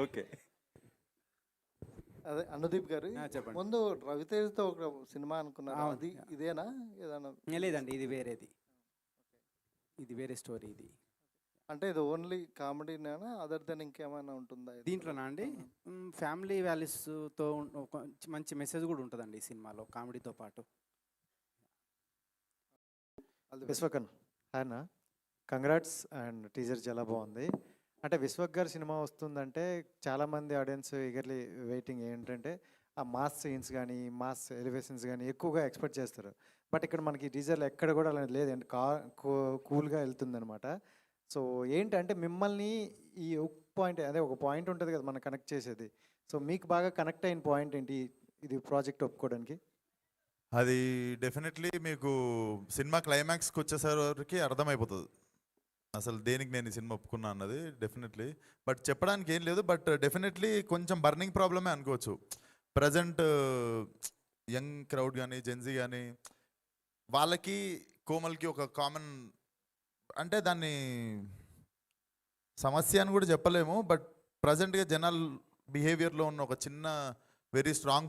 Okay. అదే అనుదీప్ గారు చెప్పండి. ముందు రవితేజతో ఒక సినిమా అనుకున్నారు, అవును. అది ఇదేనా ఏదైనా? లేదండి, ఇది వేరేది, ఇది వేరే స్టోరీ. ఇది అంటే ఇది ఓన్లీ కామెడీనేనా, అదర్ దెన్ ఇంకేమైనా ఉంటుందా ఇందులో? దీంట్లోనా అండి, ఫ్యామిలీ వాల్యూస్తో ఒక మంచి మెసేజ్ కూడా ఉంటుందండి ఈ సినిమాలో, కామెడీతో పాటు. విశ్వకన్ ఆయన కంగ్రాట్స్ అండ్ టీజర్ చాలా బాగుంది. అంటే విశ్వక్ గారి సినిమా వస్తుందంటే చాలామంది ఆడియన్స్ ఈగర్లీ వెయిటింగ్. ఏంటంటే ఆ మాస్ సీన్స్ కానీ మాస్ ఎలివేషన్స్ కానీ ఎక్కువగా ఎక్స్పెక్ట్ చేస్తారు. బట్ ఇక్కడ మనకి టీజర్లో ఎక్కడ కూడా అలా లేదండి, కూల్గా వెళ్తుందనమాట. సో ఏంటంటే మిమ్మల్ని ఈ ఒక పాయింట్, అదే ఒక పాయింట్ ఉంటుంది కదా మనం కనెక్ట్ చేసేది. సో మీకు బాగా కనెక్ట్ అయిన పాయింట్ ఏంటి ఇది ప్రాజెక్ట్ ఒప్పుకోవడానికి? అది డెఫినెట్లీ మీకు సినిమా క్లైమాక్స్కి వచ్చేసరికి అర్థమైపోతుంది అసలు దేనికి నేను ఈ సినిమా ఒప్పుకున్నా అన్నది. డెఫినెట్లీ బట్ చెప్పడానికి ఏం లేదు. బట్ డెఫినెట్లీ కొంచెం బర్నింగ్ ప్రాబ్లమే అనుకోవచ్చు. ప్రజెంట్ యంగ్ క్రౌడ్ కానీ జెన్జీ కానీ వాళ్ళకి కోమల్కి ఒక కామన్, అంటే దాన్ని సమస్య అని కూడా చెప్పలేము. బట్ ప్రజెంట్గా జనాల్ బిహేవియర్లో ఉన్న ఒక చిన్న వెరీ స్ట్రాంగ్